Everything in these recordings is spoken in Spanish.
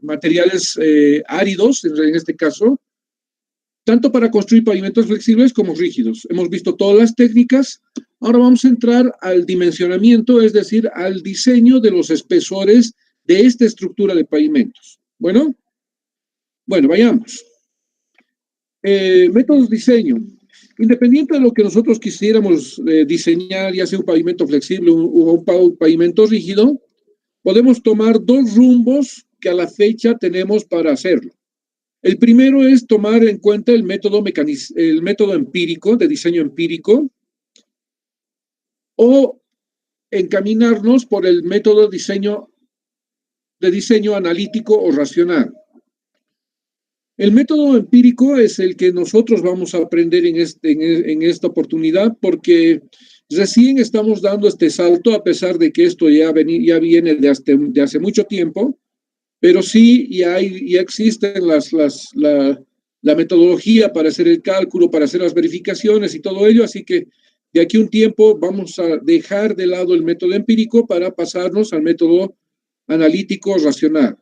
materiales áridos, en este caso, tanto para construir pavimentos flexibles como rígidos. Hemos visto todas las técnicas. Ahora vamos a entrar al dimensionamiento, es decir, al diseño de los espesores de esta estructura de pavimentos. Bueno, vayamos. Métodos de diseño. Independiente de lo que nosotros quisiéramos diseñar, ya sea un pavimento flexible o un pavimento rígido, podemos tomar dos rumbos que a la fecha tenemos para hacerlo. El primero es tomar en cuenta el método empírico, de diseño empírico, o encaminarnos por el método de diseño analítico o racional. El método empírico es el que nosotros vamos a aprender en esta oportunidad, porque recién estamos dando este salto, a pesar de que esto ya viene de hace mucho tiempo, pero sí ya existen la metodología para hacer el cálculo, para hacer las verificaciones y todo ello, así que de aquí a un tiempo vamos a dejar de lado el método empírico para pasarnos al método analítico racional.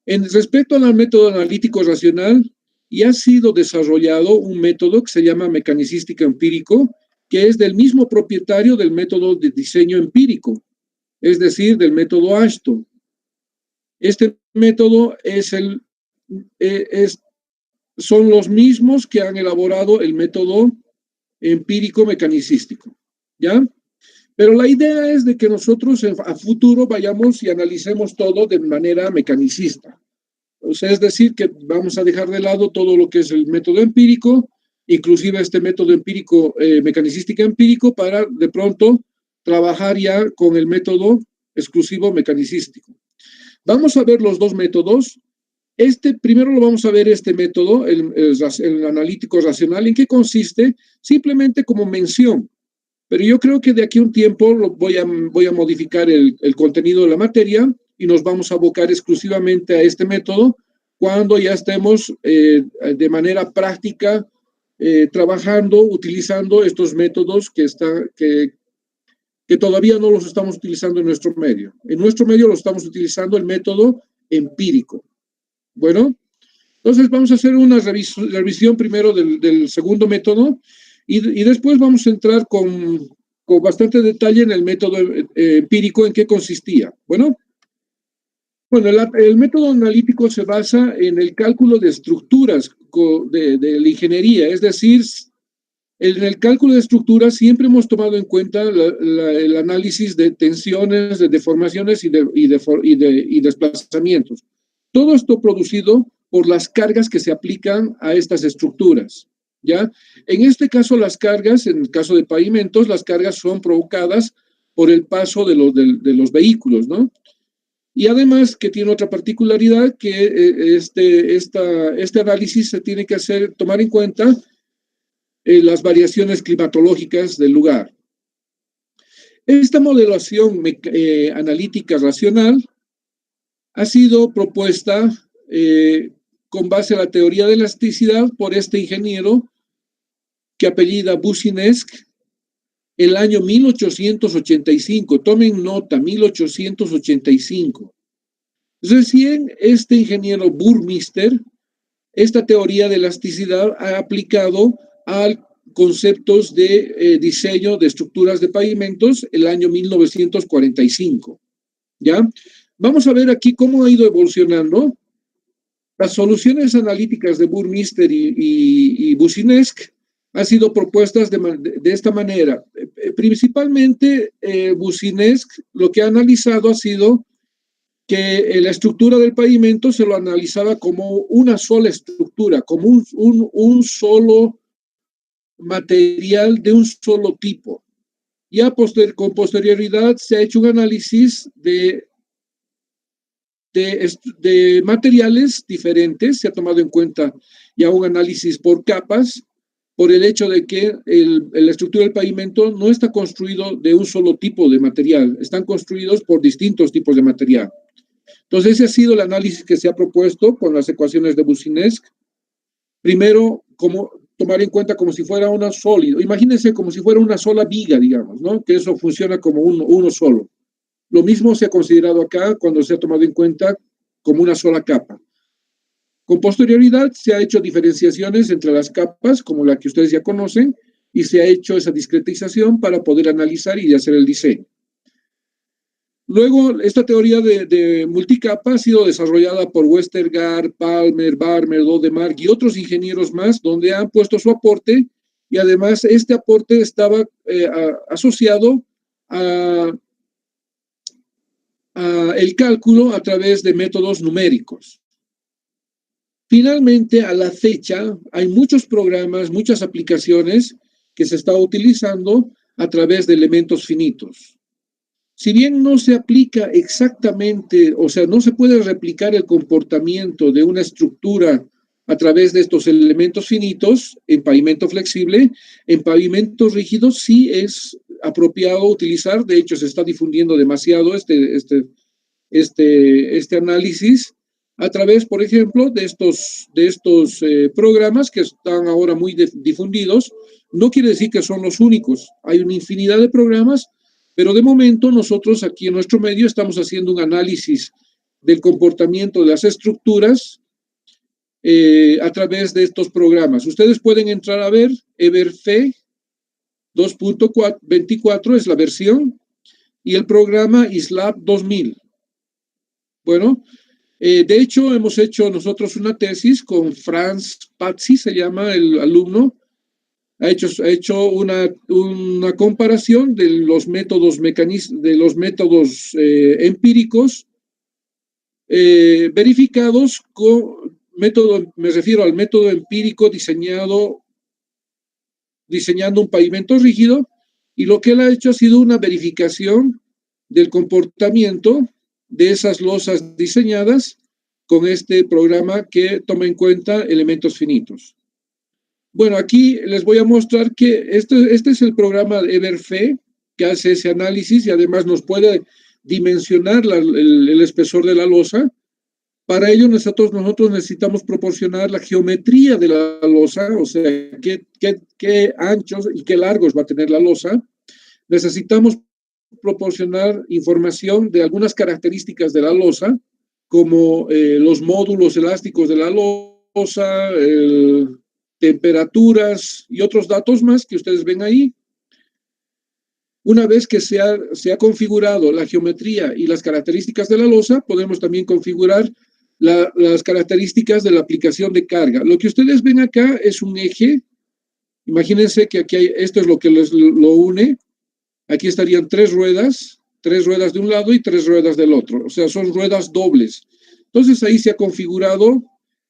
En respecto al método analítico racional, ya ha sido desarrollado un método que se llama mecanicística empírico, que es del mismo propietario del método de diseño empírico, es decir, del método Ashton. Este método son los mismos que han elaborado el método empírico mecanicístico, ¿ya? Pero la idea es de que nosotros a futuro vayamos y analicemos todo de manera mecanicista. O sea, es decir, que vamos a dejar de lado todo lo que es el método empírico, inclusive este método empírico, mecanicística empírico, para de pronto trabajar ya con el método exclusivo mecanicístico. Vamos a ver los dos métodos. Primero lo vamos a ver este método, el analítico racional. ¿En qué consiste? Simplemente como mención. Pero yo creo que de aquí a un tiempo voy a modificar el contenido de la materia y nos vamos a abocar exclusivamente a este método cuando ya estemos de manera práctica trabajando, utilizando estos métodos que todavía no los estamos utilizando en nuestro medio. En nuestro medio lo estamos utilizando el método empírico. Bueno, entonces vamos a hacer una revisión primero del segundo método y después vamos a entrar con bastante detalle en el método empírico, en qué consistía. Bueno, el método analítico se basa en el cálculo de estructuras de la ingeniería, es decir, en el cálculo de estructuras siempre hemos tomado en cuenta el análisis de tensiones, de deformaciones y desplazamientos. Todo esto producido por las cargas que se aplican a estas estructuras, ¿ya? En este caso, las cargas, en el caso de pavimentos, las cargas son provocadas por el paso de los vehículos, ¿no? Y además que tiene otra particularidad, que este análisis se tiene que tomar en cuenta las variaciones climatológicas del lugar. Esta modelación analítica racional ha sido propuesta con base a la teoría de elasticidad por este ingeniero que apellida Boussinesq el año 1885. Tomen nota, 1885. Recién este ingeniero Burmeister esta teoría de elasticidad ha aplicado a conceptos de diseño de estructuras de pavimentos el año 1945. ¿Ya? Vamos a ver aquí cómo ha ido evolucionando. Las soluciones analíticas de Burmeister y Boussinesq han sido propuestas de esta manera. Principalmente, Boussinesq lo que ha analizado ha sido que la estructura del pavimento se lo analizaba como una sola estructura, como un solo material de un solo tipo. Ya con posterioridad se ha hecho un análisis de materiales diferentes, se ha tomado en cuenta ya un análisis por capas, por el hecho de que la estructura del pavimento no está construido de un solo tipo de material, están construidos por distintos tipos de material. Entonces, ese ha sido el análisis que se ha propuesto con las ecuaciones de Boussinesq. Primero, tomar en cuenta como si fuera una sólido. Imagínense como si fuera una sola viga, digamos, ¿no? Que eso funciona como uno solo. Lo mismo se ha considerado acá cuando se ha tomado en cuenta como una sola capa. Con posterioridad se ha hecho diferenciaciones entre las capas, como la que ustedes ya conocen, y se ha hecho esa discretización para poder analizar y hacer el diseño. Luego, esta teoría de multicapa ha sido desarrollada por Westergaard, Palmer, Barmer, Dodemark y otros ingenieros más, donde han puesto su aporte, y además este aporte estaba asociado a el cálculo a través de métodos numéricos. Finalmente, a la fecha, hay muchos programas, muchas aplicaciones que se están utilizando a través de elementos finitos. Si bien no se aplica exactamente, o sea, no se puede replicar el comportamiento de una estructura a través de estos elementos finitos en pavimento flexible, en pavimentos rígidos sí es apropiado utilizar, de hecho se está difundiendo demasiado este análisis a través, por ejemplo, de estos programas que están ahora muy difundidos. No quiere decir que son los únicos, hay una infinidad de programas, pero de momento nosotros aquí en nuestro medio estamos haciendo un análisis del comportamiento de las estructuras a través de estos programas. Ustedes pueden entrar a ver Everfe 2.24 es la versión y el programa ISLAB 2000. Bueno, de hecho hemos hecho nosotros una tesis con Franz Pazzi, se llama el alumno. Ha hecho una comparación de los métodos empíricos verificados con método, me refiero al método empírico diseñando un pavimento rígido, y lo que él ha hecho ha sido una verificación del comportamiento de esas losas diseñadas con este programa que toma en cuenta elementos finitos. Bueno, aquí les voy a mostrar que este es el programa Everfe que hace ese análisis y además nos puede dimensionar el espesor de la losa. Para ello nosotros necesitamos proporcionar la geometría de la losa, o sea, qué anchos y qué largos va a tener la losa. Necesitamos proporcionar información de algunas características de la losa, como los módulos elásticos de la losa, temperaturas y otros datos más que ustedes ven ahí. Una vez que se ha configurado la geometría y las características de la losa, podemos también configurar las características de la aplicación de carga. Lo que ustedes ven acá es un eje. Imagínense que aquí esto es lo que lo une. Aquí estarían tres ruedas de un lado y tres ruedas del otro. O sea, son ruedas dobles. Entonces ahí se ha configurado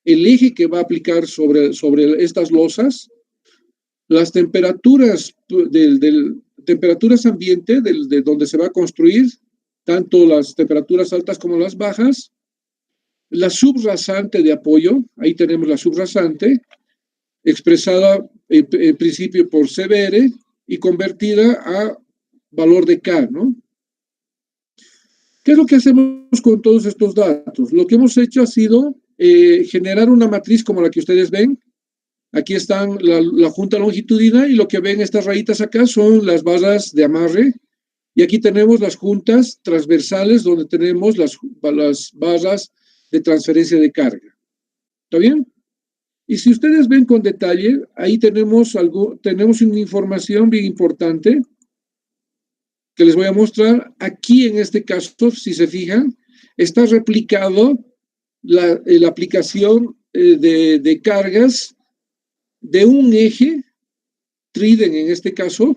el eje que va a aplicar sobre estas losas, las temperaturas temperaturas ambiente de donde se va a construir, tanto las temperaturas altas como las bajas, la subrasante de apoyo, ahí tenemos la subrasante, expresada en principio por CBR y convertida a valor de K, ¿no? ¿Qué es lo que hacemos con todos estos datos? Lo que hemos hecho ha sido generar una matriz como la que ustedes ven. Aquí están la junta longitudinal y lo que ven estas rayitas acá son las barras de amarre. Y aquí tenemos las juntas transversales donde tenemos las barras de transferencia de carga. ¿Está bien? Y si ustedes ven con detalle, ahí tenemos una información bien importante que les voy a mostrar. Aquí en este caso, si se fijan, está replicado la aplicación de cargas de un eje, Triden en este caso,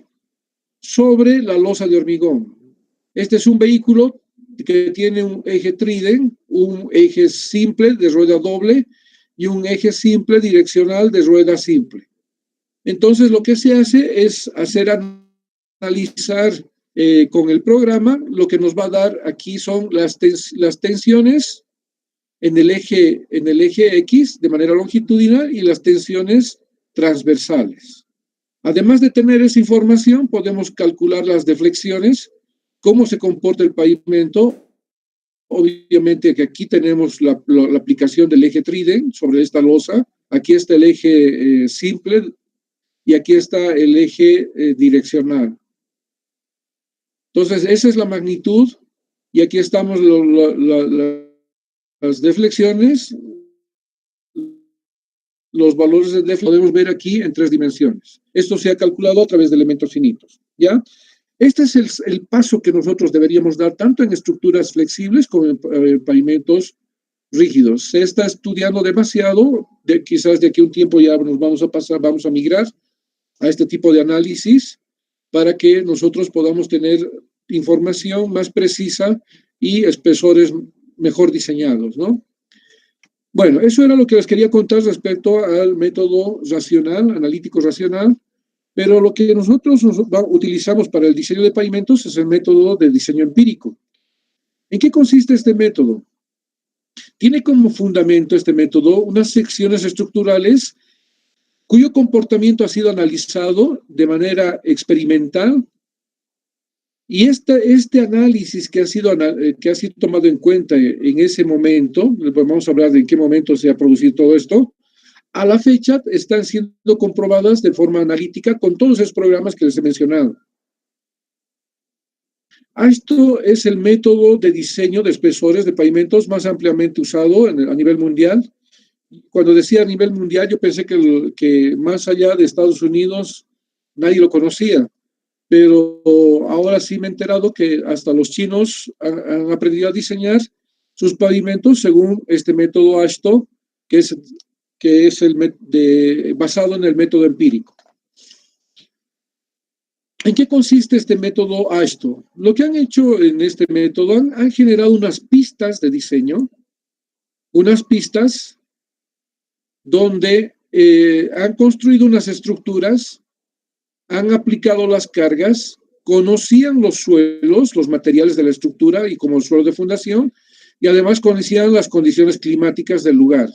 sobre la losa de hormigón. Este es un vehículo que tiene un eje Triden, un eje simple de rueda doble y un eje simple direccional de rueda simple. Entonces lo que se hace es analizar con el programa. Lo que nos va a dar aquí son las tensiones en el eje X de manera longitudinal y las tensiones transversales. Además de tener esa información, podemos calcular las deflexiones, cómo se comporta el pavimento. Obviamente que aquí tenemos la aplicación del eje Triden sobre esta losa. Aquí está el eje simple y aquí está el eje direccional. Entonces, esa es la magnitud y aquí estamos deflexiones, los valores de deflexión podemos ver aquí en 3 dimensiones. Esto se ha calculado a través de elementos finitos, ¿ya? Este es el paso que nosotros deberíamos dar tanto en estructuras flexibles como en pavimentos rígidos. Se está estudiando demasiado, quizás de aquí a un tiempo ya nos vamos a migrar a este tipo de análisis para que nosotros podamos tener información más precisa y espesores mejor diseñados, ¿no? Bueno, eso era lo que les quería contar respecto al método racional, analítico racional, pero lo que nosotros utilizamos para el diseño de pavimentos es el método de diseño empírico. ¿En qué consiste este método? Tiene como fundamento este método unas secciones estructurales cuyo comportamiento ha sido analizado de manera experimental y este análisis que ha sido tomado en cuenta en ese momento, vamos a hablar de en qué momento se ha producido todo esto, a la fecha están siendo comprobadas de forma analítica con todos esos programas que les he mencionado. Esto es el método de diseño de espesores de pavimentos más ampliamente usado a nivel mundial. Cuando decía a nivel mundial, yo pensé que más allá de Estados Unidos nadie lo conocía, pero ahora sí me he enterado que hasta los chinos han aprendido a diseñar sus pavimentos según este método AASHTO, que es basado en el método empírico. ¿En qué consiste este método AASHTO? Lo que han hecho en este método han generado unas pistas de diseño, unas pistas donde han construido unas estructuras, han aplicado las cargas, conocían los suelos, los materiales de la estructura y como suelo de fundación, y además conocían las condiciones climáticas del lugar.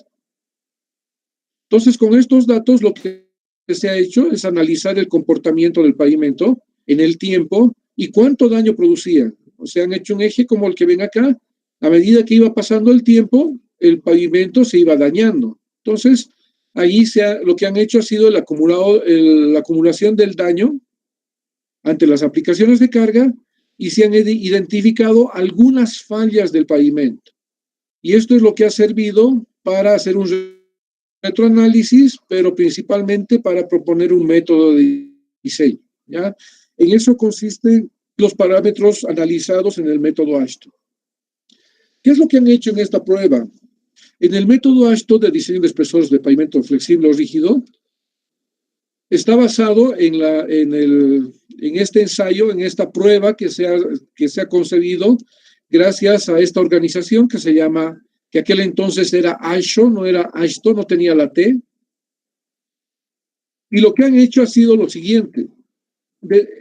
Entonces, con estos datos, lo que se ha hecho es analizar el comportamiento del pavimento en el tiempo y cuánto daño producía. O sea, han hecho un eje como el que ven acá. A medida que iba pasando el tiempo, el pavimento se iba dañando. Entonces, ahí lo que han hecho ha sido la acumulación del daño ante las aplicaciones de carga y se han identificado algunas fallas del pavimento. Y esto es lo que ha servido para hacer un retroanálisis, pero principalmente para proponer un método de diseño, ¿ya? En eso consisten los parámetros analizados en el método AASHTO. ¿Qué es lo que han hecho en esta prueba? En el método AASHTO de diseño de espesores de pavimento flexible o rígido, está basado en este ensayo, en esta prueba que se ha concebido gracias a esta organización que se llama, que aquel entonces era AASHTO, no era AASHTO, no tenía la T. Y lo que han hecho ha sido lo siguiente.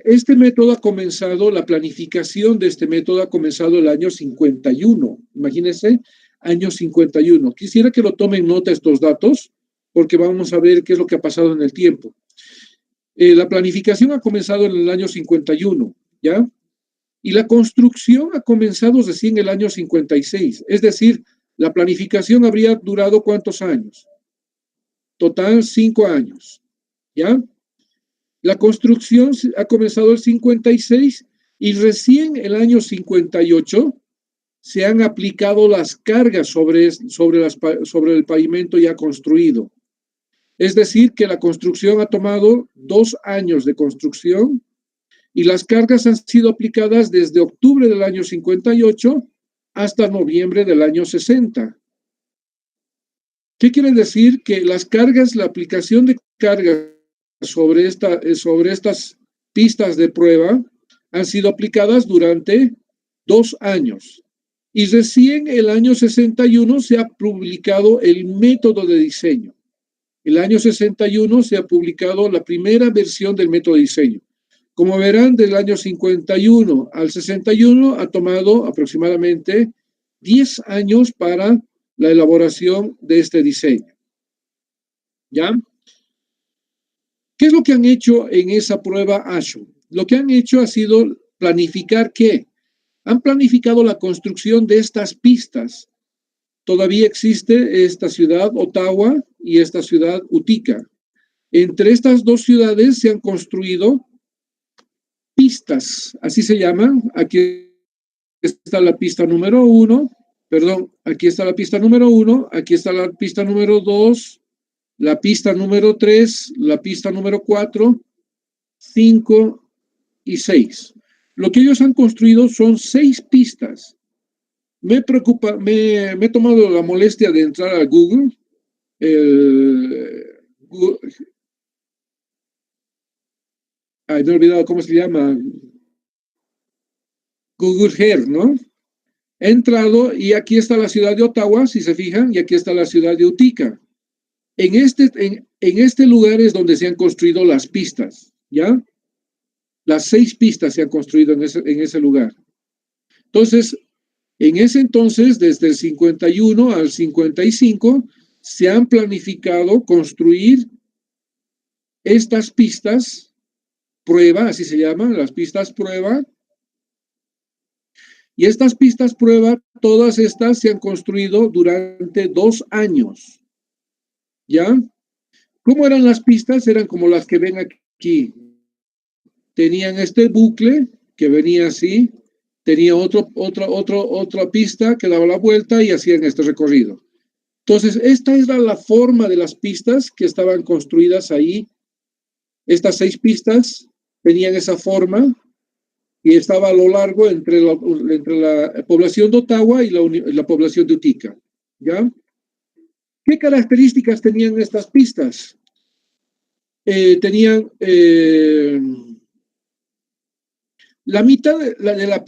Este método ha comenzado, la planificación de este método ha comenzado el año 51. Imagínense, año 51. Quisiera que lo tomen nota estos datos, porque vamos a ver qué es lo que ha pasado en el tiempo. La planificación ha comenzado en el año 51, ¿ya? Y la construcción ha comenzado recién en el año 56. Es decir, la planificación habría durado ¿cuántos años? Total, 5 años, ¿ya? La construcción ha comenzado el 56 y recién el año 58 se han aplicado las cargas sobre el pavimento ya construido. Es decir, que la construcción ha tomado 2 años de construcción y las cargas han sido aplicadas desde octubre del año 58 hasta noviembre del año 60. ¿Qué quiere decir? Que las cargas, la aplicación de cargas sobre estas pistas de prueba han sido aplicadas durante 2 años. Y recién el año 61 se ha publicado el método de diseño. El año 61 se ha publicado la primera versión del método de diseño. Como verán, del año 51 al 61 ha tomado aproximadamente 10 años para la elaboración de este diseño. ¿Ya? ¿Qué es lo que han hecho en esa prueba AASHTO? Lo que han hecho ha sido planificar ¿qué? Han planificado la construcción de estas pistas. Todavía existe esta ciudad, Ottawa, y esta ciudad, Utica. Entre estas dos ciudades se han construido pistas, así se llaman. Aquí está la pista número 1, perdón, aquí está la pista número 1, aquí está la pista número 2, la pista número 3, la pista número 4, 5 y 6. Lo que ellos han construido son 6 pistas. Me he tomado la molestia de entrar a Google, me he olvidado cómo se llama, Google Earth, ¿no? He entrado y aquí está la ciudad de Ottawa, si se fijan, y aquí está la ciudad de Utica. En este lugar es donde se han construido las pistas, ¿ya? Las 6 pistas se han construido en ese lugar. Entonces, en ese entonces, desde el 51 al 55, se han planificado construir estas pistas prueba, así se llaman, las pistas prueba. Y estas pistas prueba, todas estas se han construido durante 2 años. ¿Ya? ¿Cómo eran las pistas? Eran como las que ven aquí. Tenían este bucle que venía así, tenía otra pista que daba la vuelta y hacían este recorrido. Entonces, esta era la forma de las pistas que estaban construidas ahí. Estas 6 pistas tenían esa forma y estaba a lo largo entre la población de Ottawa y la población de Utica. ¿Ya? ¿Qué características tenían estas pistas? Tenían la mitad de la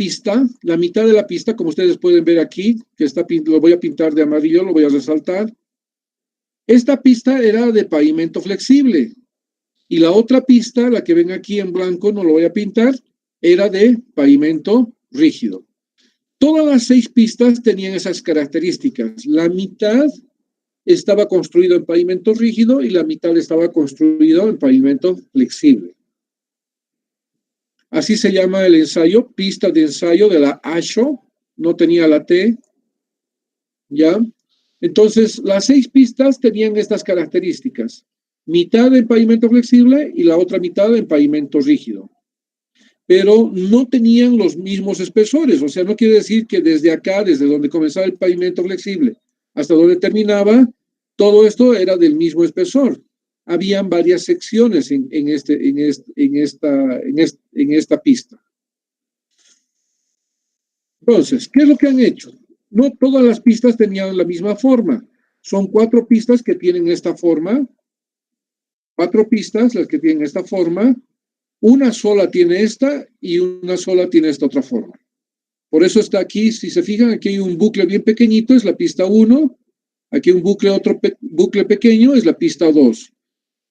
pista, como ustedes pueden ver aquí, que lo voy a pintar de amarillo, lo voy a resaltar. Esta pista era de pavimento flexible y la otra pista, la que ven aquí en blanco, no lo voy a pintar, era de pavimento rígido. Todas las 6 pistas tenían esas características. La mitad estaba construido en pavimento rígido y la mitad estaba construido en pavimento flexible. Así se llama el ensayo, pista de ensayo de la ASHO, no tenía la T, ¿ya? Entonces, las 6 pistas tenían estas características, mitad en pavimento flexible y la otra mitad en pavimento rígido. Pero no tenían los mismos espesores, o sea, no quiere decir que desde acá, desde donde comenzaba el pavimento flexible hasta donde terminaba, todo esto era del mismo espesor. Habían varias secciones en esta pista. Entonces, ¿qué es lo que han hecho? No todas las pistas tenían la misma forma. Son 4 pistas que tienen esta forma. 4 pistas las que tienen esta forma. Una sola tiene esta y una sola tiene esta otra forma. Por eso está aquí, si se fijan, aquí hay un bucle bien pequeñito, es la pista 1. Aquí un bucle, bucle pequeño, es la pista 2.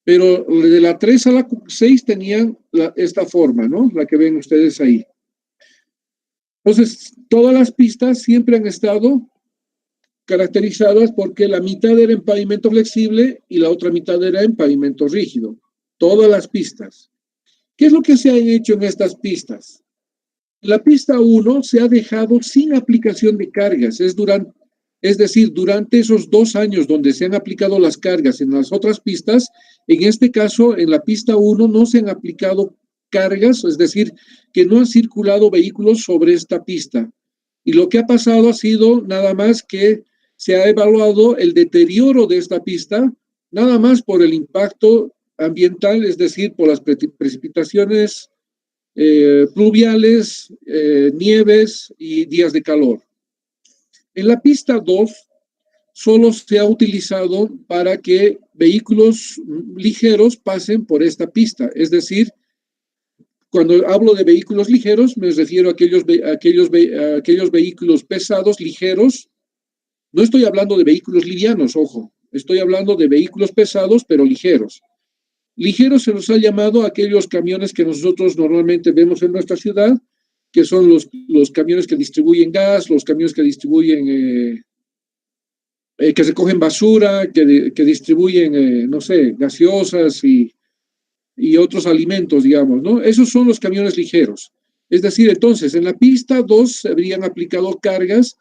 Pero de la 3 a la 6 tenían esta forma, ¿no? La que ven ustedes ahí. Entonces, todas las pistas siempre han estado caracterizadas porque la mitad era en pavimento flexible y la otra mitad era en pavimento rígido. Todas las pistas. ¿Qué es lo que se ha hecho en estas pistas? La pista 1 se ha dejado sin aplicación de cargas, es decir, durante esos 2 años donde se han aplicado las cargas en las otras pistas, en este caso, en la pista 1 no se han aplicado cargas, es decir, que no han circulado vehículos sobre esta pista. Y lo que ha pasado ha sido nada más que se ha evaluado el deterioro de esta pista, nada más por el impacto ambiental, es decir, por las precipitaciones pluviales, nieves y días de calor. En la pista 2 solo se ha utilizado para que vehículos ligeros pasen por esta pista, es decir, cuando hablo de vehículos ligeros me refiero a aquellos vehículos pesados, ligeros. No estoy hablando de vehículos livianos, ojo, estoy hablando de vehículos pesados pero ligeros. Ligeros se los ha llamado a aquellos camiones que nosotros normalmente vemos en nuestra ciudad, que son los camiones que distribuyen gas, los camiones que distribuyen, que recogen basura, que distribuyen, no sé, gaseosas y otros alimentos, digamos, ¿no? Esos son los camiones ligeros. Es decir, entonces, en la pista 2 se habrían aplicado cargas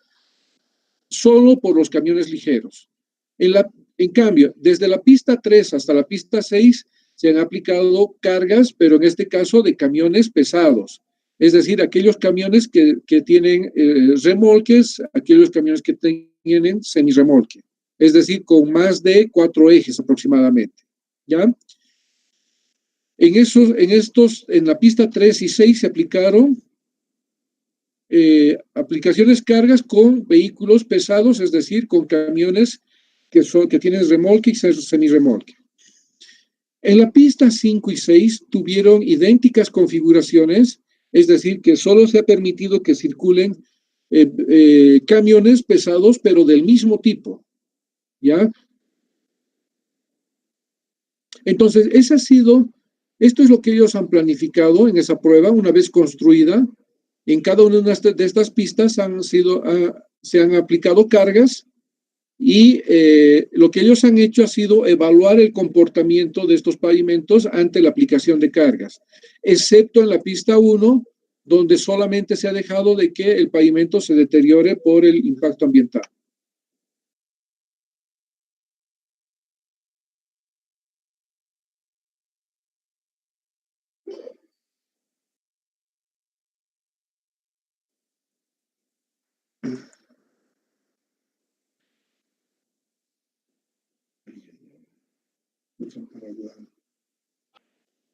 solo por los camiones ligeros. En cambio, desde la pista 3 hasta la pista 6 se han aplicado cargas, pero en este caso de camiones pesados. Es decir, aquellos camiones que tienen remolques, aquellos camiones que tienen semirremolque, es decir, con más de 4 ejes aproximadamente, ¿ya? En la pista 3 y 6 se aplicaron aplicaciones cargas con vehículos pesados, es decir, con camiones que tienen remolque y semirremolque. En la pista 5 y 6 tuvieron idénticas configuraciones, es decir, que solo se ha permitido que circulen camiones pesados, pero del mismo tipo, ¿ya? Entonces, esto es lo que ellos han planificado en esa prueba, una vez construida. En cada una de estas pistas se han aplicado cargas y lo que ellos han hecho ha sido evaluar el comportamiento de estos pavimentos ante la aplicación de cargas, excepto en la pista 1, donde solamente se ha dejado de que el pavimento se deteriore por el impacto ambiental.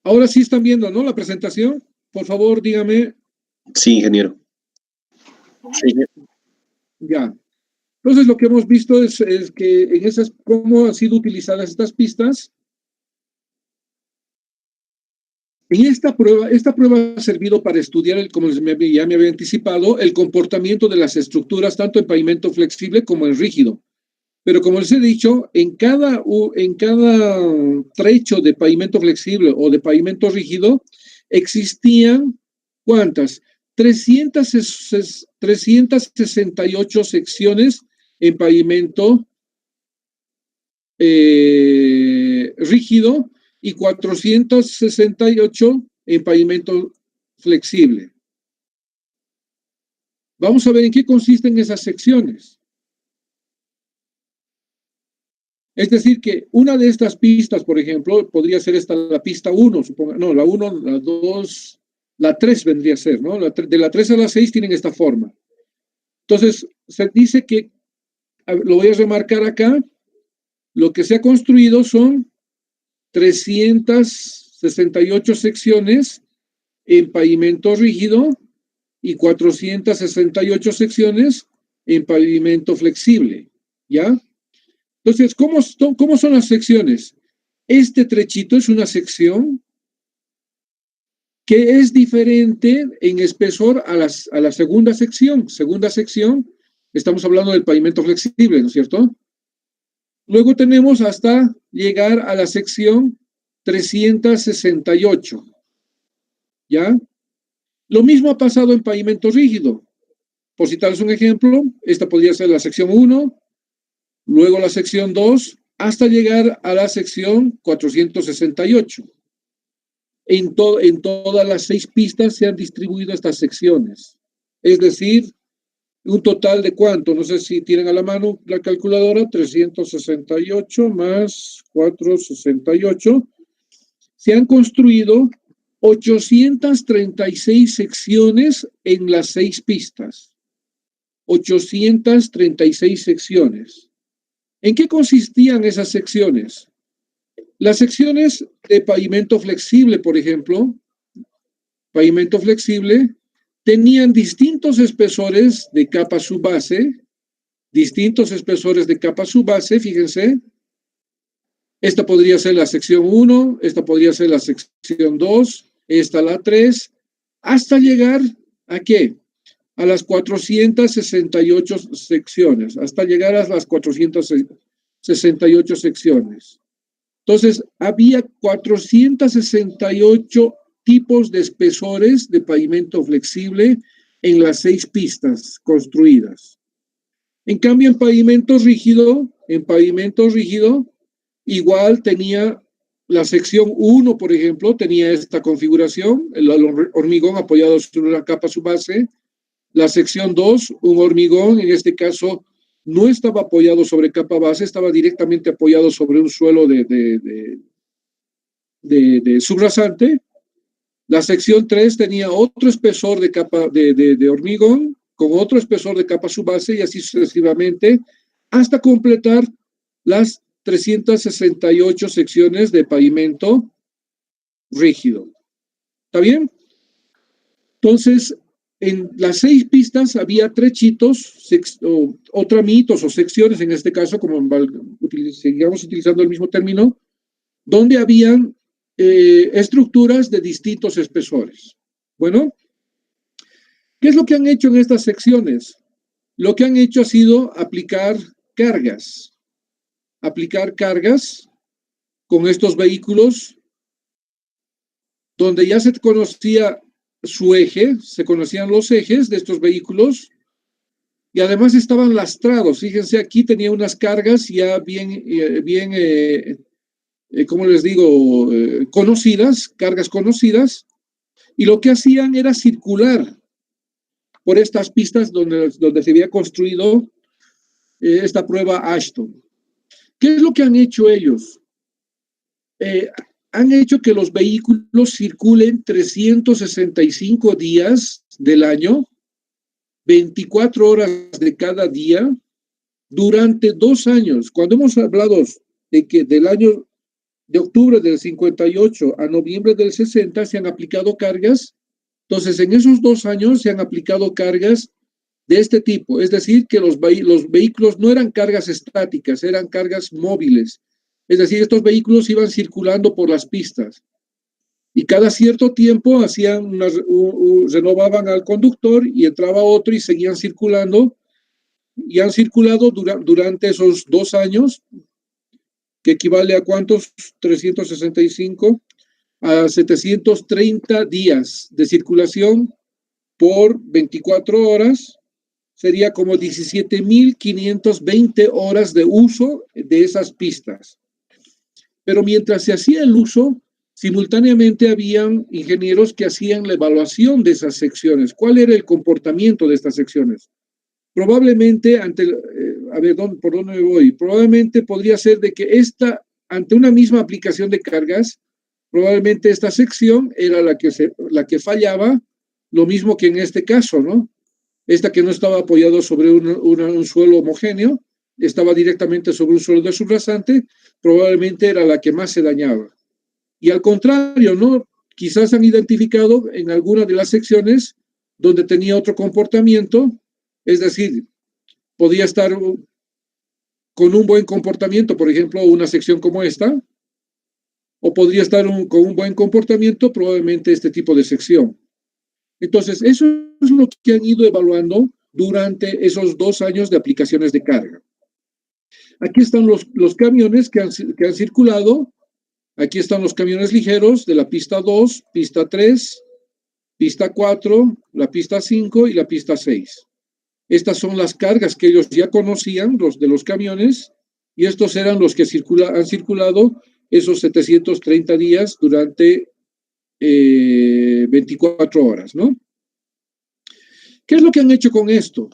Ahora sí están viendo, ¿no? La presentación. Por favor, dígame. Sí, ingeniero. Sí. Ya. Entonces, lo que hemos visto es que cómo han sido utilizadas estas pistas. En esta prueba ha servido para estudiar, como ya me había anticipado, el comportamiento de las estructuras, tanto en pavimento flexible como en rígido. Pero como les he dicho, en cada trecho de pavimento flexible o de pavimento rígido, existían, ¿cuántas? 368 secciones en pavimento rígido y 468 en pavimento flexible. Vamos a ver en qué consisten esas secciones. Es decir, que una de estas pistas, por ejemplo, podría ser la pista 1, no, la 1, la 2, la 3 vendría a ser, ¿no? De la 3 a la 6 tienen esta forma. Entonces, se dice que, lo voy a remarcar acá, lo que se ha construido son 368 secciones en pavimento rígido y 468 secciones en pavimento flexible, ¿ya? Entonces, ¿cómo son las secciones? Este trechito es una sección que es diferente en espesor a la segunda sección. Segunda sección, estamos hablando del pavimento flexible, ¿no es cierto? Luego tenemos hasta llegar a la sección 368, ¿ya? Lo mismo ha pasado en pavimento rígido. Por citarles un ejemplo, esta podría ser la sección 1, luego la sección 2, hasta llegar a la sección 468. En todas las 6 pistas se han distribuido estas secciones. Es decir, un total de ¿cuánto? No sé si tienen a la mano la calculadora, 368 más 468. Se han construido 836 secciones en las 6 pistas. 836 secciones. ¿En qué consistían esas secciones? Las secciones de pavimento flexible, por ejemplo, pavimento flexible, tenían distintos espesores de capa subbase, fíjense. Esta podría ser la sección 1, esta podría ser la sección 2, esta la 3, hasta llegar ¿a qué? A las 468 secciones, hasta llegar a las 468 secciones. Entonces, había 468 tipos de espesores de pavimento flexible en las 6 pistas construidas. En cambio, en pavimento rígido, igual tenía la sección 1, por ejemplo, tenía esta configuración, el hormigón apoyado sobre una capa subbase. La sección 2, un hormigón, en este caso, no estaba apoyado sobre capa base, estaba directamente apoyado sobre un suelo de subrasante. La sección 3 tenía otro espesor de capa de hormigón, con otro espesor de capa subbase y así sucesivamente, hasta completar las 368 secciones de pavimento rígido. ¿Está bien? Entonces, en las 6 pistas había trechitos, o tramitos o secciones, en este caso, como seguíamos utilizando el mismo término, donde habían estructuras de distintos espesores. Bueno, ¿qué es lo que han hecho en estas secciones? Lo que han hecho ha sido aplicar cargas con estos vehículos donde ya se conocía su eje, se conocían los ejes de estos vehículos y además estaban lastrados. Fíjense, aquí tenía unas cargas ya ¿cómo les digo? Conocidas, cargas conocidas, y lo que hacían era circular por estas pistas donde se había construido esta prueba Ashton. ¿Qué es lo que han hecho ellos? Han hecho que los vehículos circulen 365 días del año, 24 horas de cada día, durante 2 años. Cuando hemos hablado de que del año de octubre del 58 a noviembre del 60 se han aplicado cargas, entonces en esos 2 años se han aplicado cargas de este tipo, es decir, que los vehículos no eran cargas estáticas, eran cargas móviles. Es decir, estos vehículos iban circulando por las pistas y cada cierto tiempo renovaban al conductor y entraba otro y seguían circulando y han circulado durante esos 2 años, que equivale a ¿cuántos? 365, a 730 días de circulación por 24 horas, sería como 17.520 horas de uso de esas pistas. Pero mientras se hacía el uso, simultáneamente habían ingenieros que hacían la evaluación de esas secciones. ¿Cuál era el comportamiento de estas secciones? Probablemente ¿por dónde me voy? Probablemente podría ser de que ante una misma aplicación de cargas, probablemente esta sección era la que fallaba, lo mismo que en este caso, ¿no? Esta que no estaba apoyado sobre un suelo homogéneo, estaba directamente sobre un suelo de subrasante, probablemente era la que más se dañaba. Y al contrario, ¿no? Quizás han identificado en alguna de las secciones donde tenía otro comportamiento, es decir, podía estar con un buen comportamiento, por ejemplo, una sección como esta, o podría estar con un buen comportamiento, probablemente este tipo de sección. Entonces, eso es lo que han ido evaluando durante esos 2 años de aplicaciones de carga. Aquí están los camiones que han circulado. Aquí están los camiones ligeros de la pista 2, pista 3, pista 4, la pista 5 y la pista 6. Estas son las cargas que ellos ya conocían, los de los camiones, y estos eran los que han circulado esos 730 días durante 24 horas, ¿no? ¿Qué es lo que han hecho con esto?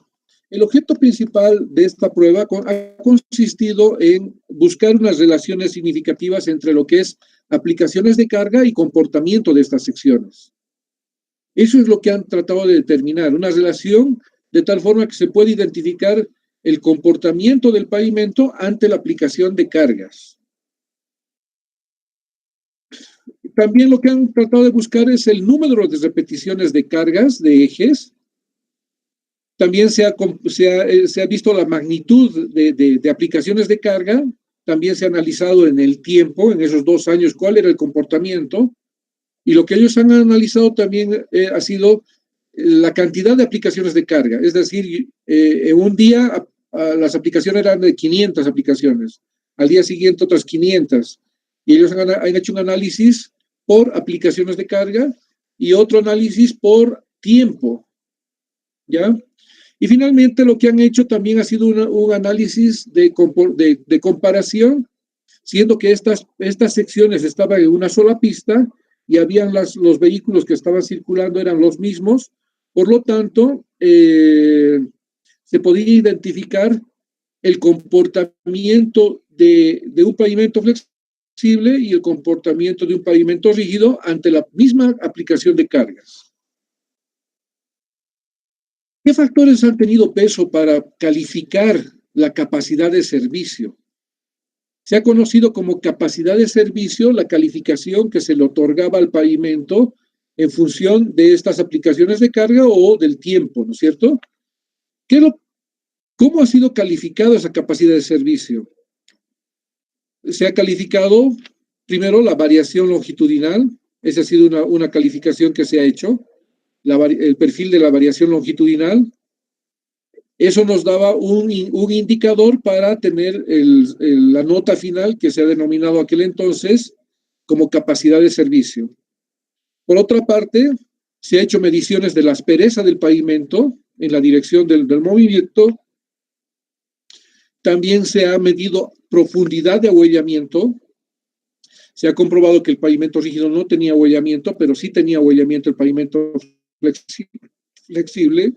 El objeto principal de esta prueba ha consistido en buscar unas relaciones significativas entre lo que es aplicaciones de carga y comportamiento de estas secciones. Eso es lo que han tratado de determinar, una relación de tal forma que se puede identificar el comportamiento del pavimento ante la aplicación de cargas. También lo que han tratado de buscar es el número de repeticiones de cargas, de ejes. También se ha visto la magnitud de aplicaciones de carga. También se ha analizado en el tiempo, en esos 2 años, cuál era el comportamiento. Y lo que ellos han analizado también ha sido la cantidad de aplicaciones de carga. Es decir, en un día las aplicaciones eran de 500 aplicaciones. Al día siguiente otras 500. Y ellos han hecho un análisis por aplicaciones de carga y otro análisis por tiempo. ¿Ya? Y finalmente lo que han hecho también ha sido un análisis de comparación, siendo que estas secciones estaban en una sola pista y habían los vehículos que estaban circulando eran los mismos. Por lo tanto, se podía identificar el comportamiento de un pavimento flexible flexible y el comportamiento de un pavimento rígido ante la misma aplicación de cargas. ¿Qué factores han tenido peso para calificar la capacidad de servicio? Se ha conocido como capacidad de servicio la calificación que se le otorgaba al pavimento en función de estas aplicaciones de carga o del tiempo, ¿no es cierto? ¿Cómo ha sido calificada esa capacidad de servicio? Se ha calificado primero la variación longitudinal, esa ha sido una calificación que se ha hecho, el perfil de la variación longitudinal. Eso nos daba un indicador para tener la nota final que se ha denominado aquel entonces como capacidad de servicio. Por otra parte, se ha hecho mediciones de la aspereza del pavimento en la dirección del movimiento. También se ha medido profundidad de ahuellamiento. Se ha comprobado que el pavimento rígido no tenía ahuellamiento, pero sí tenía ahuellamiento el pavimento flexible.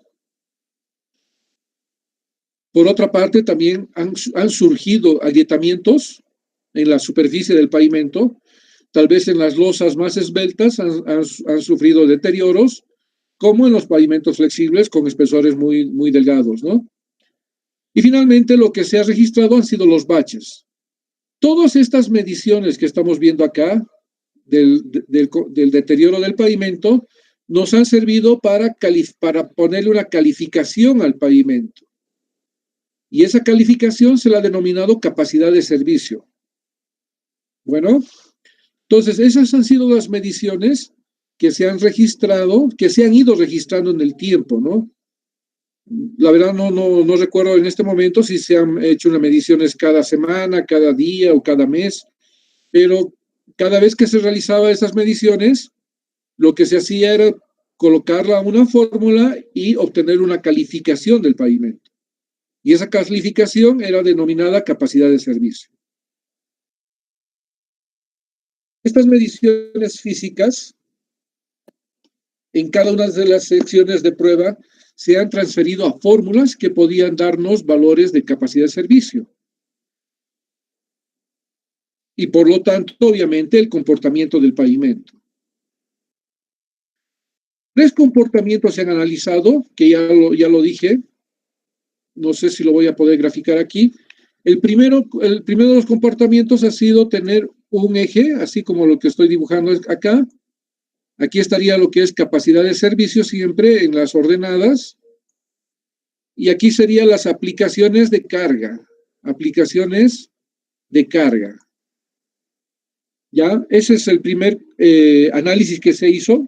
Por otra parte, también han surgido agrietamientos en la superficie del pavimento. Tal vez en las losas más esbeltas han sufrido deterioros, como en los pavimentos flexibles con espesores muy delgados, ¿no? Y finalmente, lo que se ha registrado han sido los baches. Todas estas mediciones que estamos viendo acá del deterioro del pavimento nos han servido para ponerle una calificación al pavimento. Y esa calificación se la ha denominado capacidad de servicio. Bueno, entonces esas han sido las mediciones que se han registrado, que se han ido registrando en el tiempo, ¿no? La verdad no recuerdo en este momento si se han hecho unas mediciones cada semana, cada día o cada mes, pero cada vez que se realizaba esas mediciones, lo que se hacía era colocarla a una fórmula y obtener una calificación del pavimento. Y esa calificación era denominada capacidad de servicio. Estas mediciones físicas, en cada una de las secciones de prueba, se han transferido a fórmulas que podían darnos valores de capacidad de servicio. Y por lo tanto, obviamente, el comportamiento del pavimento. 3 comportamientos se han analizado, que ya lo dije. No sé si lo voy a poder graficar aquí. El primero de los comportamientos ha sido tener un eje, así como lo que estoy dibujando acá. Aquí estaría lo que es capacidad de servicio siempre en las ordenadas. Y aquí serían las aplicaciones de carga. Aplicaciones de carga. ¿Ya? Ese es el primer análisis que se hizo.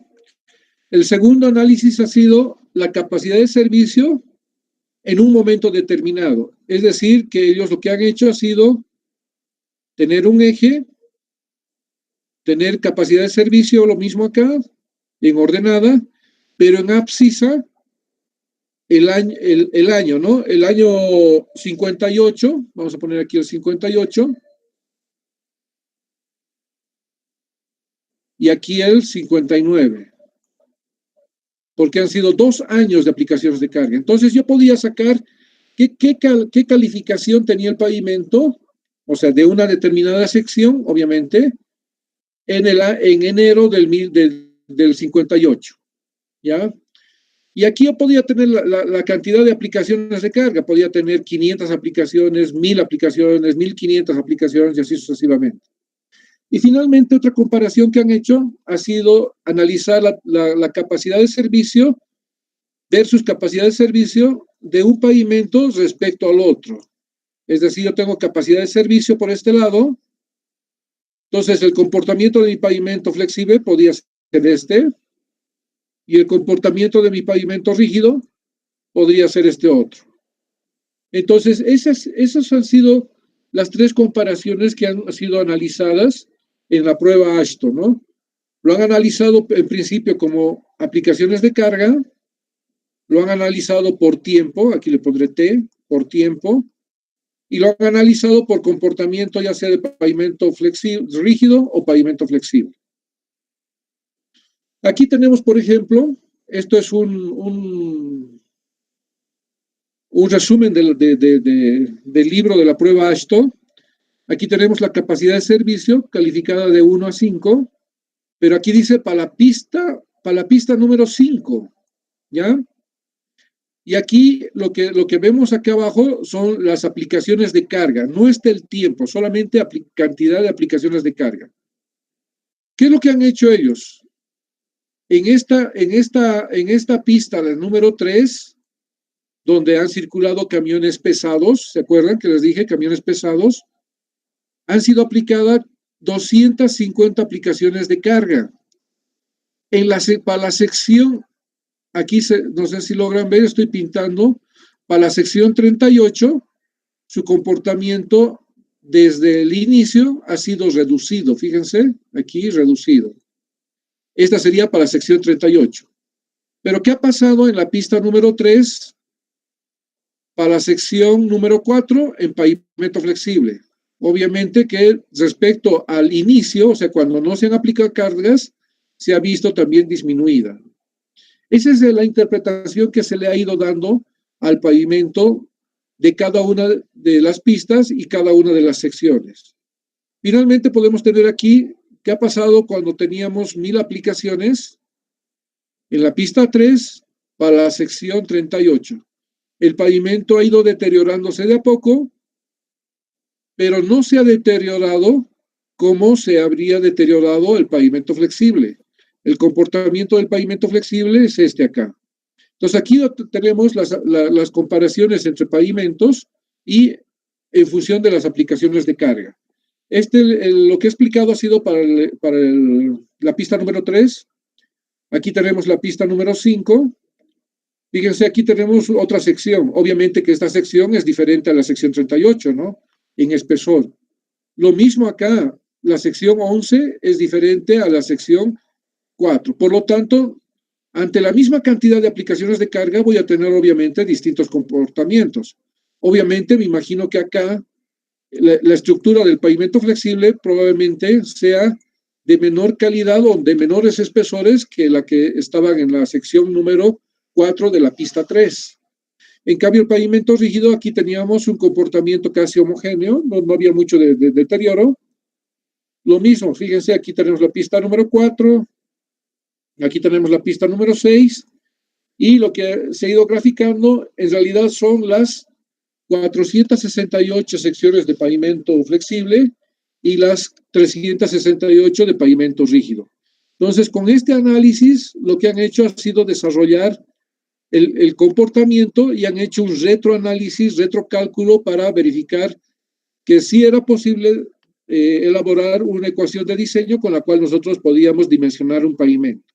El segundo análisis ha sido la capacidad de servicio en un momento determinado. Es decir, que ellos lo que han hecho ha sido tener un eje, tener capacidad de servicio, lo mismo acá, en ordenada, pero en abscisa, el año, ¿no? El año 58, vamos a poner aquí el 58, y aquí el 59. Porque han sido 2 años de aplicaciones de carga. Entonces yo podía sacar qué calificación tenía el pavimento, o sea, de una determinada sección, obviamente, en enero del 58, ¿ya? Y aquí yo podía tener la cantidad de aplicaciones de carga, podía tener 500 aplicaciones, 1000 aplicaciones, 1500 aplicaciones y así sucesivamente. Y finalmente, otra comparación que han hecho ha sido analizar la capacidad de servicio versus capacidad de servicio de un pavimento respecto al otro. Es decir, yo tengo capacidad de servicio por este lado, entonces el comportamiento de mi pavimento flexible podría ser este, y el comportamiento de mi pavimento rígido podría ser este otro. Entonces, esas han sido las 3 comparaciones que han sido analizadas en la prueba Ashton, ¿no? Lo han analizado en principio como aplicaciones de carga, lo han analizado por tiempo, aquí le pondré T, por tiempo, y lo han analizado por comportamiento, ya sea de pavimento rígido o pavimento flexible. Aquí tenemos, por ejemplo, esto es un resumen del libro de la prueba Ashton. Aquí tenemos la capacidad de servicio calificada de 1 a 5, pero aquí dice para la pista número 5, ¿ya? Y aquí lo que vemos acá abajo son las aplicaciones de carga, no está el tiempo, solamente cantidad de aplicaciones de carga. ¿Qué es lo que han hecho ellos? En esta pista, la número 3, donde han circulado camiones pesados, ¿se acuerdan que les dije camiones pesados? Han sido aplicadas 250 aplicaciones de carga. Para la sección, aquí no sé si logran ver, estoy pintando, para la sección 38, su comportamiento desde el inicio ha sido reducido, fíjense, aquí reducido. Esta sería para la sección 38. Pero ¿qué ha pasado en la pista número 3? Para la sección número 4, en pavimento flexible. Obviamente que respecto al inicio, o sea, cuando no se han aplicado cargas, se ha visto también disminuida. Esa es la interpretación que se le ha ido dando al pavimento de cada una de las pistas y cada una de las secciones. Finalmente podemos tener aquí qué ha pasado cuando teníamos 1000 aplicaciones en la pista 3 para la sección 38. El pavimento ha ido deteriorándose de a poco, pero no se ha deteriorado como se habría deteriorado el pavimento flexible. El comportamiento del pavimento flexible es este acá. Entonces aquí tenemos las comparaciones entre pavimentos y en función de las aplicaciones de carga. Lo que he explicado ha sido para la pista número 3. Aquí tenemos la pista número 5. Fíjense, aquí tenemos otra sección. Obviamente que esta sección es diferente a la sección 38, ¿no? En espesor. Lo mismo acá, la sección 11 es diferente a la sección 4. Por lo tanto, ante la misma cantidad de aplicaciones de carga voy a tener obviamente distintos comportamientos. Obviamente me imagino que acá la estructura del pavimento flexible probablemente sea de menor calidad o de menores espesores que la que estaban en la sección número 4 de la pista 3. En cambio, el pavimento rígido, aquí teníamos un comportamiento casi homogéneo, no había mucho de deterioro. Lo mismo, fíjense, aquí tenemos la pista número 4, aquí tenemos la pista número 6, y lo que se ha ido graficando en realidad son las 468 secciones de pavimento flexible y las 368 de pavimento rígido. Entonces, con este análisis, lo que han hecho ha sido desarrollar el comportamiento y han hecho un retroanálisis, retrocálculo para verificar que sí era posible elaborar una ecuación de diseño con la cual nosotros podíamos dimensionar un pavimento.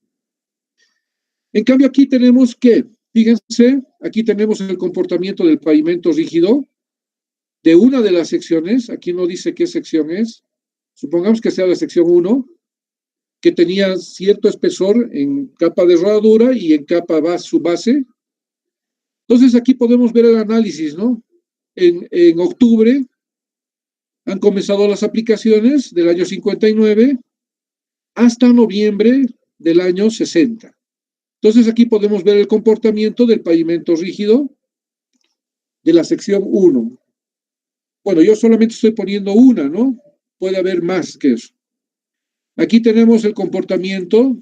En cambio, aquí tenemos que, fíjense, aquí tenemos el comportamiento del pavimento rígido de una de las secciones, aquí no dice qué sección es, supongamos que sea la sección 1, que tenía cierto espesor en capa de rodadura y en capa su base. Entonces aquí podemos ver el análisis, ¿no? En octubre han comenzado las aplicaciones del año 59 hasta noviembre del año 60. Entonces aquí podemos ver el comportamiento del pavimento rígido de la sección 1. Bueno, yo solamente estoy poniendo una, ¿no? Puede haber más que eso. Aquí tenemos el comportamiento.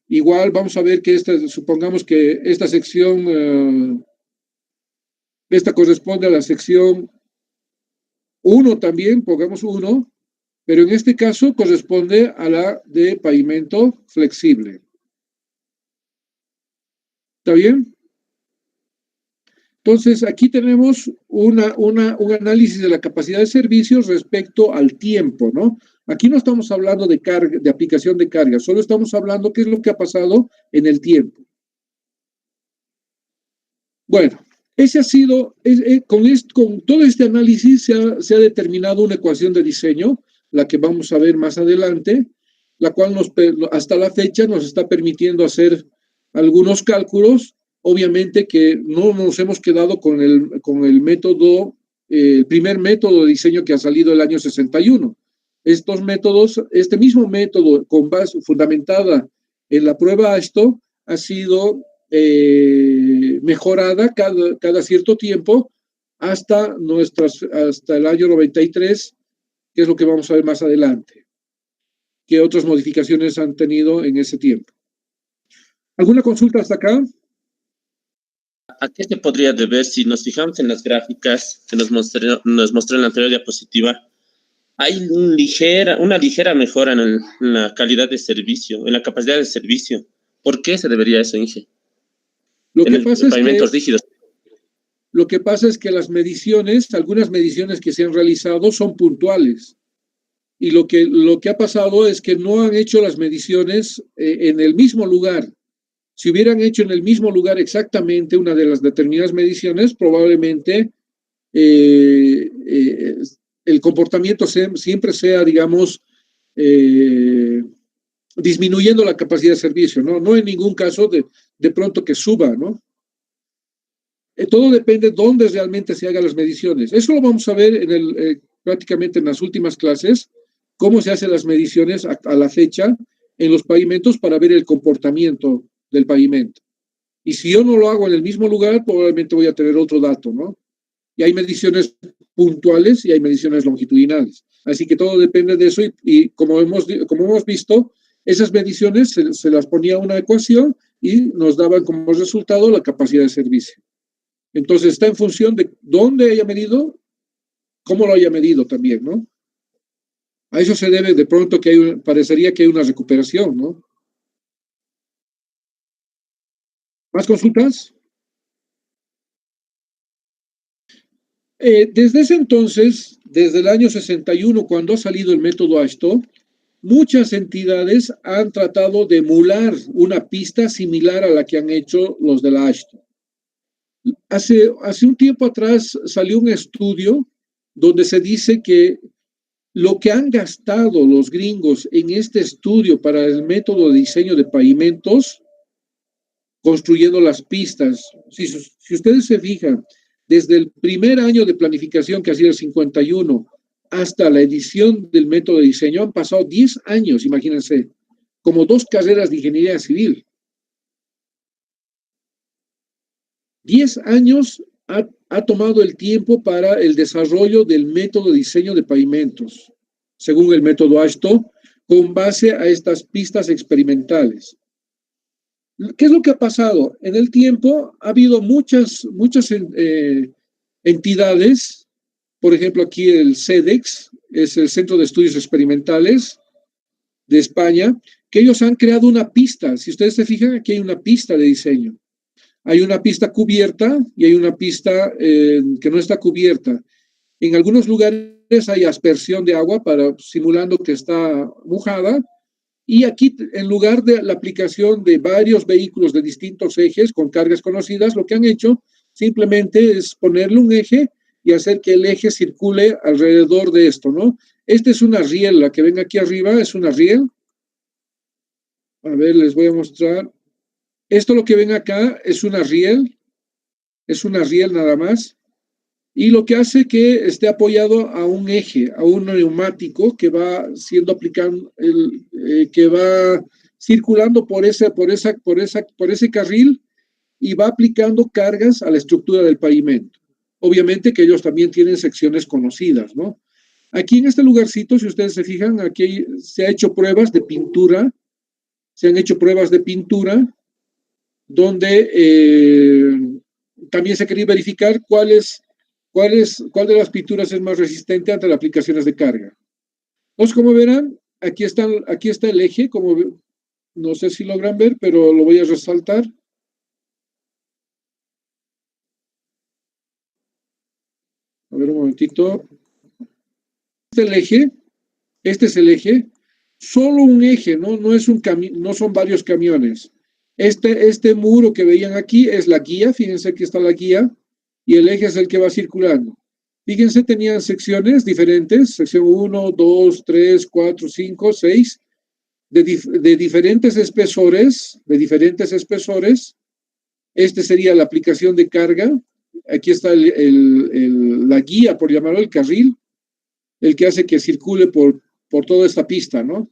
Igual vamos a ver que supongamos que esta sección, esta corresponde a la sección 1 también, pongamos 1, pero en este caso corresponde a la de pavimento flexible. ¿Está bien? Entonces, aquí tenemos un análisis de la capacidad de servicios respecto al tiempo, ¿no? Aquí no estamos hablando de carga, de aplicación de carga, solo estamos hablando qué es lo que ha pasado en el tiempo. Bueno, ese ha sido, con todo este análisis se ha determinado una ecuación de diseño, la que vamos a ver más adelante, la cual hasta la fecha nos está permitiendo hacer algunos cálculos. Obviamente que no nos hemos quedado con el método, el primer método de diseño que ha salido el año 61. Estos métodos, este mismo método con base fundamentada en la prueba AASHTO ha sido mejorada cada cierto tiempo hasta el año 93, que es lo que vamos a ver más adelante, qué otras modificaciones han tenido en ese tiempo. ¿Alguna consulta hasta acá? ¿A qué se podría deber si nos fijamos en las gráficas que nos mostró en la anterior diapositiva? Hay una ligera mejora en la calidad de servicio, en la capacidad de servicio. ¿Por qué se debería eso, Inge? Lo En que pasa es pavimentos rígidos. Lo que pasa es que las mediciones, algunas mediciones que se han realizado son puntuales. Y lo que ha pasado es que no han hecho las mediciones en el mismo lugar. Si hubieran hecho en el mismo lugar exactamente una de las determinadas mediciones, probablemente el comportamiento siempre sea, digamos, disminuyendo la capacidad de servicio, ¿no? No en ningún caso de pronto que suba, ¿no? Todo depende de dónde realmente se hagan las mediciones. Eso lo vamos a ver prácticamente en las últimas clases, cómo se hacen las mediciones a la fecha en los pavimentos para ver el comportamiento del pavimento. Y si yo no lo hago en el mismo lugar, probablemente voy a tener otro dato, ¿no? Y hay mediciones puntuales y hay mediciones longitudinales. Así que todo depende de eso y como hemos visto, esas mediciones se las ponía una ecuación y nos daban como resultado la capacidad de servicio. Entonces está en función de dónde haya medido, cómo lo haya medido también, ¿no? A eso se debe de pronto que parecería que hay una recuperación, ¿no? ¿Más consultas? Desde ese entonces, desde el año 61, cuando ha salido el método AASHTO, muchas entidades han tratado de emular una pista similar a la que han hecho los de la AASHTO. Hace un tiempo atrás salió un estudio donde se dice que lo que han gastado los gringos en este estudio para el método de diseño de pavimentos, construyendo las pistas, si ustedes se fijan, desde el primer año de planificación, que ha sido el 51, hasta la edición del método de diseño, han pasado 10 años, imagínense, como 2 carreras de ingeniería civil. 10 años ha tomado el tiempo para el desarrollo del método de diseño de pavimentos, según el método AASHTO, con base a estas pistas experimentales. ¿Qué es lo que ha pasado? En el tiempo ha habido muchas entidades, por ejemplo aquí el CEDEX, es el Centro de Estudios Experimentales de España, que ellos han creado una pista. Si ustedes se fijan, aquí hay una pista de diseño. Hay una pista cubierta y hay una pista que no está cubierta. En algunos lugares hay aspersión de agua simulando que está mojada. Y aquí, en lugar de la aplicación de varios vehículos de distintos ejes con cargas conocidas, lo que han hecho simplemente es ponerle un eje y hacer que el eje circule alrededor de esto, ¿no? Esta es una riel, la que ven aquí arriba es una riel. A ver, les voy a mostrar. Esto lo que ven acá es una riel nada más, y lo que hace que esté apoyado a un eje, a un neumático que va siendo aplicado, que va circulando por ese carril y va aplicando cargas a la estructura del pavimento. Obviamente que ellos también tienen secciones conocidas, ¿no? Aquí en este lugarcito, si ustedes se fijan, aquí se han hecho pruebas de pintura, donde también se quería verificar cuál de las pinturas es más resistente ante las aplicaciones de carga. Entonces, como verán, aquí está el eje, no sé si logran ver, pero lo voy a resaltar. A ver un momentito. Este es el eje, solo un eje, ¿no? No son varios camiones. Este muro que veían aquí es la guía, fíjense que está la guía, y el eje es el que va circulando. Fíjense, tenían secciones diferentes, sección 1, 2, 3, 4, 5, 6, de diferentes espesores, Este sería la aplicación de carga. Aquí está la guía, por llamarlo, el carril, el que hace que circule por toda esta pista, ¿no?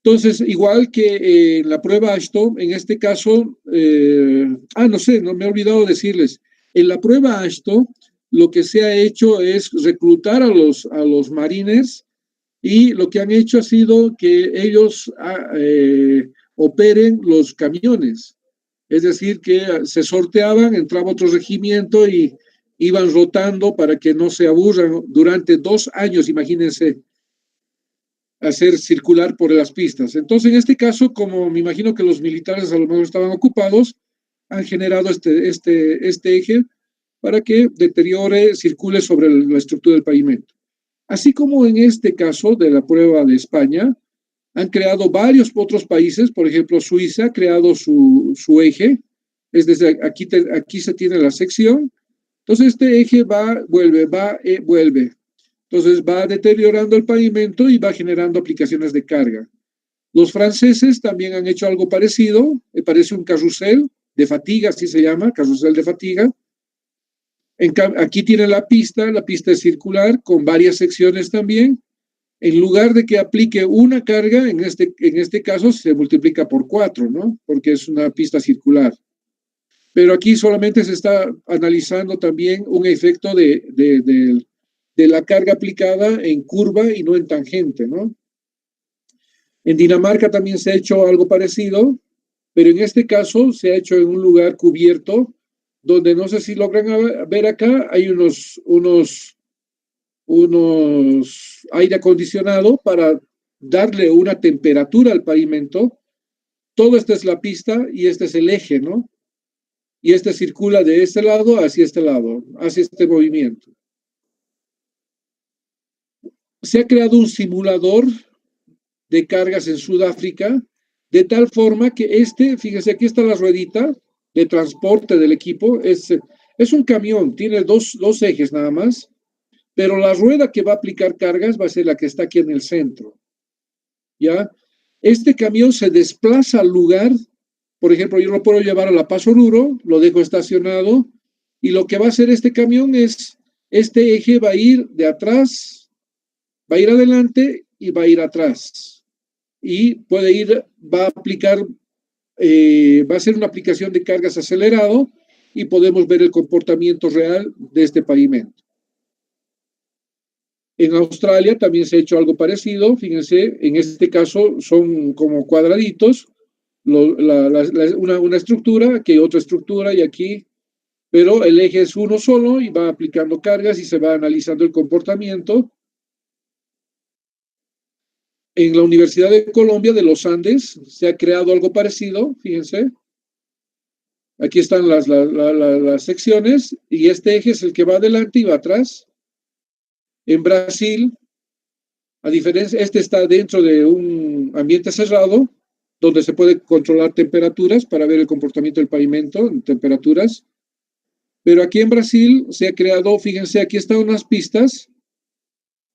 Entonces, igual que en la prueba AASHTO, en este caso, no me he olvidado decirles, en la prueba AASHTO lo que se ha hecho es reclutar a los mariners, y lo que han hecho ha sido que ellos operen los camiones. Es decir, que se sorteaban, entraba otro regimiento y iban rotando para que no se aburran durante 2 años, imagínense, hacer circular por las pistas. Entonces, en este caso, como me imagino que los militares a lo mejor estaban ocupados, han generado este eje para que deteriore, circule sobre la estructura del pavimento. Así como en este caso de la prueba de España, han creado varios otros países, por ejemplo, Suiza ha creado su eje, es desde aquí se tiene la sección, entonces este eje vuelve. Entonces va deteriorando el pavimento y va generando aplicaciones de carga. Los franceses también han hecho algo parecido, parece un carrusel de fatiga, así se llama, carrusel de fatiga. Aquí tiene la pista es circular con varias secciones también. En lugar de que aplique una carga, en este caso se multiplica por 4, ¿no? Porque es una pista circular. Pero aquí solamente se está analizando también un efecto de la carga aplicada en curva y no en tangente, ¿no? En Dinamarca también se ha hecho algo parecido, pero en este caso se ha hecho en un lugar cubierto, donde no sé si logran ver acá, hay unos aire acondicionado para darle una temperatura al pavimento. Todo esta es la pista y este es el eje, ¿no? Y este circula de este lado hacia este movimiento. Se ha creado un simulador de cargas en Sudáfrica, de tal forma que fíjese, aquí está la ruedita de transporte del equipo, es un camión, tiene dos ejes nada más, pero la rueda que va a aplicar cargas va a ser la que está aquí en el centro, ¿ya? Este camión se desplaza al lugar, por ejemplo, yo lo puedo llevar a La Paz Oruro, lo dejo estacionado, y lo que va a hacer este camión es, este eje va a ir de atrás, va a ir adelante y va a ir atrás. Y va a aplicar, va a ser una aplicación de cargas acelerado y podemos ver el comportamiento real de este pavimento. En Australia también se ha hecho algo parecido, fíjense, en este caso son como cuadraditos, una estructura, aquí hay otra estructura y aquí, pero el eje es uno solo y va aplicando cargas y se va analizando el comportamiento. En la Universidad de Colombia de los Andes se ha creado algo parecido, fíjense. Aquí están las secciones y este eje es el que va adelante y va atrás. En Brasil, a diferencia, este está dentro de un ambiente cerrado donde se puede controlar temperaturas para ver el comportamiento del pavimento en temperaturas. Pero aquí en Brasil se ha creado, fíjense, aquí están unas pistas.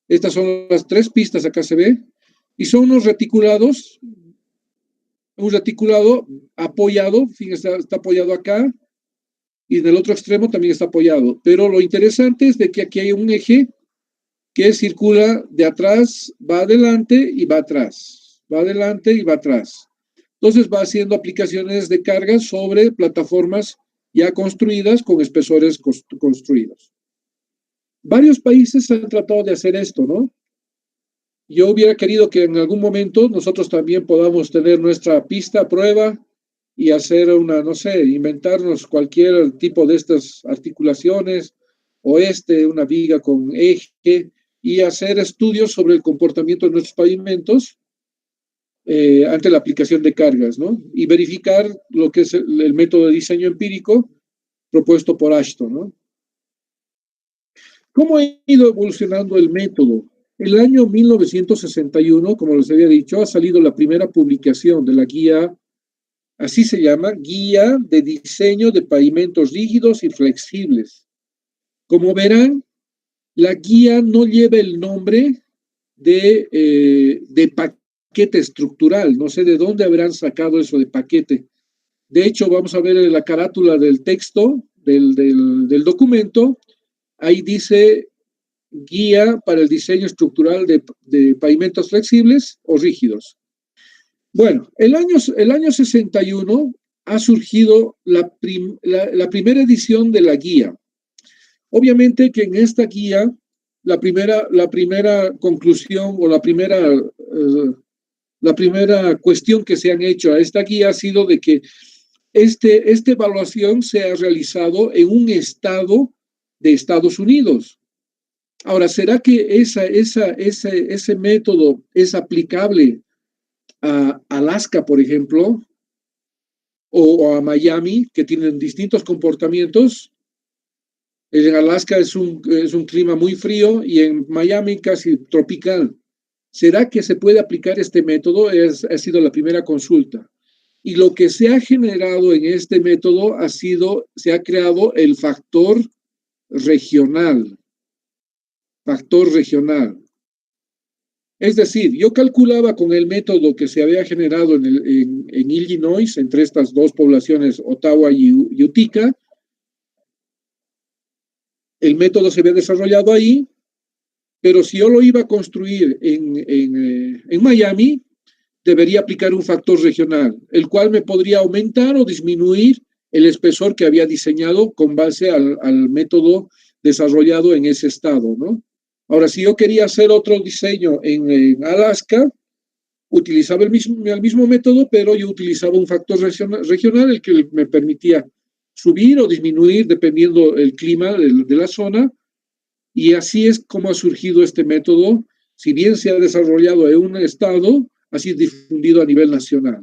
Estas son las 3 pistas, acá se ve. Y son unos reticulados, un reticulado apoyado, fíjense, está apoyado acá, y en el otro extremo también está apoyado. Pero lo interesante es de que aquí hay un eje que circula de atrás, va adelante y va atrás, va adelante y va atrás. Entonces va haciendo aplicaciones de carga sobre plataformas ya construidas con espesores construidos. Varios países han tratado de hacer esto, ¿no? Yo hubiera querido que en algún momento nosotros también podamos tener nuestra pista a prueba y hacer no sé, inventarnos cualquier tipo de estas articulaciones o una viga con eje y hacer estudios sobre el comportamiento de nuestros pavimentos ante la aplicación de cargas, ¿no? Y verificar lo que es el método de diseño empírico propuesto por Ashton, ¿no? ¿Cómo ha ido evolucionando el método? El año 1961, como les había dicho, ha salido la primera publicación de la guía, así se llama, Guía de Diseño de Pavimentos Rígidos y Flexibles. Como verán, la guía no lleva el nombre de paquete estructural. No sé de dónde habrán sacado eso de paquete. De hecho, vamos a ver en la carátula del texto del documento. Ahí dice Guía para el diseño estructural de pavimentos flexibles o rígidos. Bueno, el año 61 ha surgido la primera edición de la guía. Obviamente que en esta guía, la primera conclusión o la primera cuestión que se han hecho a esta guía ha sido de que esta evaluación se ha realizado en un estado de Estados Unidos. Ahora, ¿será que ese método es aplicable a Alaska, por ejemplo, o a Miami, que tienen distintos comportamientos? En Alaska es un clima muy frío y en Miami casi tropical. ¿Será que se puede aplicar este método? Ha sido la primera consulta. Y lo que se ha generado en este método se ha creado el factor regional. Factor regional. Es decir, yo calculaba con el método que se había generado en Illinois, entre estas dos poblaciones, Ottawa y Utica. El método se había desarrollado ahí, pero si yo lo iba a construir en Miami, debería aplicar un factor regional, el cual me podría aumentar o disminuir el espesor que había diseñado con base al método desarrollado en ese estado, ¿no? Ahora, si yo quería hacer otro diseño en Alaska, utilizaba el mismo método, pero yo utilizaba un factor regional, el que me permitía subir o disminuir dependiendo el clima de la zona, y así es como ha surgido este método, si bien se ha desarrollado en un estado, ha sido difundido a nivel nacional.